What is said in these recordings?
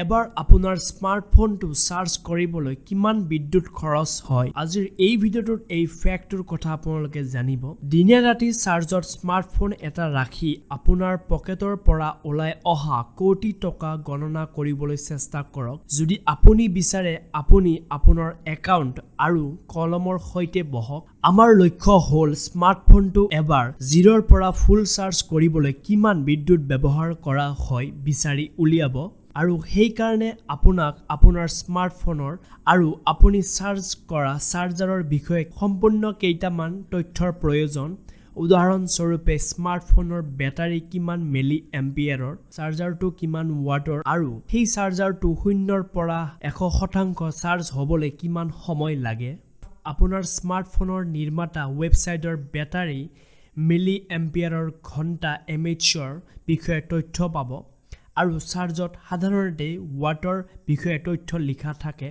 এবাৰ আপোনাৰ স্মাৰ্টফোনটো চাৰ্জ কৰিবলৈ কিমান বিদ্যুৎ খৰচ হয় আজিৰ এই ভিডিঅ'টোত এই ফ্যাক্টৰ কথা আপোনালোকে জানিব দিনে ৰাতি চাৰ্জত স্মাৰ্টফোন এটা ৰাখি আপোনাৰ পকেটৰ পৰা ওলাই অহা কোটি টকা গণনা কৰিবলৈ চেষ্টা কৰক যদি আপুনি বিচাৰে আপুনি আপোনাৰ একাউণ্ট আৰু কলমৰ সৈতে বহক আমাৰ লক্ষ্য হ'ল স্মাৰ্টফোনটো এবাৰ 0 ৰ পৰা ফুল চাৰ্জ কৰিবলৈ কিমান বিদ্যুৎ ব্যৱহাৰ কৰা হয় বিচাৰি উলিয়াব আৰু সেই কাৰণে আপোনাক আপোনাৰ স্মাৰ্টফোনৰ আৰু আপুনি চাৰ্জ কৰা চাৰ্জাৰৰ বিষয়ে সম্পূৰ্ণ কেইটামান তথ্যৰ প্ৰয়োজন উদাহৰণস্বৰূপে স্মাৰ্টফোনৰ বেটাৰী কিমান মিলি এম্পিয়াৰৰ চাৰ্জাৰটো কিমান ওৱাটৰ আৰু সেই চাৰ্জাৰটো 0 ৰ পৰা 100% চাৰ্জ হ'বলৈ কিমান সময় লাগে আপোনাৰ স্মাৰ্টফোনৰ নিৰ্মাতা ৱেবছাইটৰ বেটাৰী মিলি এম্পিয়াৰৰ ঘণ্টা এমএইচৰ বিষয়ে তথ্য পাব আৰু চাৰ্জত সাধাৰণতে ওৱাটৰ বিষয়ে তথ্য লিখা থাকে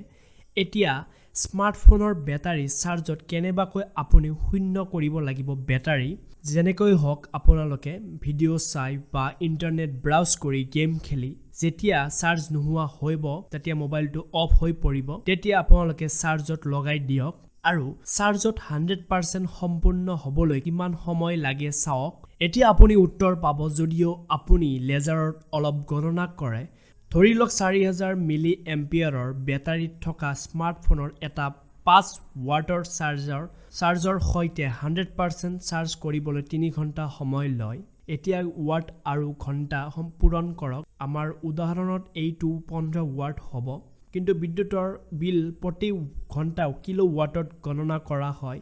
এতিয়া স্মাৰ্টফোনৰ বেটাৰী চাৰ্জত কেনেবাকৈ আপুনি শূন্য কৰিব লাগিব বেটাৰী যেনেকৈ হওক আপোনালোকে ভিডিঅ' চাই বা ইন্টাৰনেট ব্ৰাউজ কৰি গেম খেলি যেতিয়া চাৰ্জ নোহোৱা হৈব তেতিয়া মোবাইলটো অফ হৈ পৰিব তেতিয়া আপোনালোকে চাৰ্জত লগাই দিয়ক আৰু চাৰ্জত 100% সম্পূৰ্ণ হ'বলৈ কিমান সময় লাগে চাওক এতিয়া আপুনি উত্তৰ পাব যদিও আপুনি লেজাৰত অলপ গণনা কৰে ধৰি লওক 4000 মিলি এম্পিয়াৰৰ বেটাৰীত থকা স্মাৰ্টফোনৰ এটা 5 ওৱাটৰ চাৰ্জৰ সৈতে 100% চাৰ্জ কৰিবলৈ 3 ঘণ্টা সময় লয় এতিয়া ওৱাট আৰু ঘণ্টা সম্পূৰণ কৰক আমাৰ উদাহৰণত এইটো 15 ওৱাট হ'ব কিন্তু বিদ্যুতৰ বিল প্ৰতি ঘণ্টা কিলোৱাটত গণনা কৰা হয়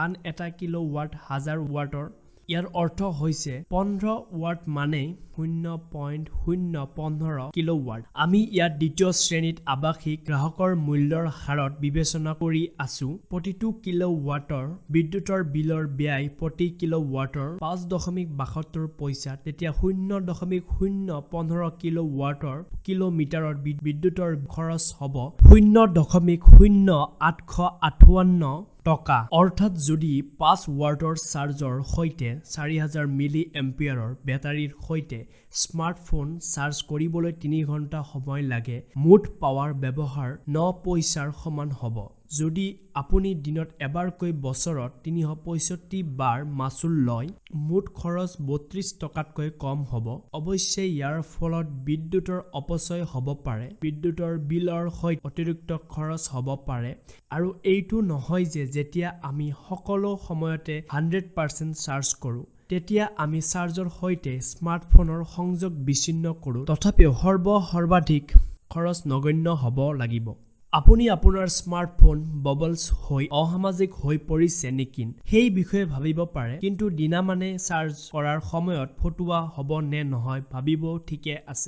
আন এটা কিলোৱাট 1000 ওৱাটৰ ইয়াৰ অৰ্থ হৈছে 15 ওৱাট মানে 0.015 কিলোৱাট আমি ইয়াত দ্বিতীয় শ্ৰেণীত আৱাসিক গ্ৰাহকৰ মূল্যৰ হাৰত বিবেচনা কৰি আছো প্ৰতিটো কিলোৱাটৰ বিদ্যুতৰ বিলৰ ব্যয় প্ৰতি কিলোৱাটৰ 5.72 পইচা তেতিয়া 0.015 কিলোৱাটৰ কিলোমিটাৰৰ বিদ্যুতৰ খৰচ হ'ব 0.0858 টকা অৰ্থাৎ যদি 5 ওৱাটৰ চাৰ্জৰ সৈতে 4000 মিলি এম্পিয়াৰৰ বেটাৰীৰ সৈতে স্মাৰ্টফোন চাৰ্জ কৰিবলৈ 3 ঘণ্টা সময় লাগে মুঠ পাৱাৰ ব্যৱহাৰ 9 পইচাৰ সমান হ'ব যদি আপুনি দিনত এবাৰকৈ বছৰত 365 বাৰ মাচুল লয় মুঠ খৰচ 32 টকাতকৈ কম হ'ব অৱশ্যে ইয়াৰ ফলত বিদ্যুতৰ অপচয় হ'ব পাৰে বিদ্যুতৰ বিলৰ সৈতে অতিৰিক্ত খৰচ হ'ব পাৰে আৰু এইটো নহয় যে যেতিয়া আমি সকলো সময়তে 100% চাৰ্জ কৰোঁ তেতিয়া আমি চাৰ্জৰ সৈতে স্মাৰ্টফোনৰ সংযোগ বিচ্ছিন্ন কৰোঁ তথাপিও সৰ্বাধিক খৰচ নগণ্য হ'ব লাগিব আপুনি আপোনাৰ স্মাৰ্টফোন বাবলছ হৈ অসামাজিক হৈ পৰিছে নেকি সেই বিষয়ে ভাবিব পাৰে কিন্তু দিনা মানে চাৰ্জ কৰাৰ সময়ত ফটুৱা হ'ব নে নহয় ভাবিব ঠিকে আছে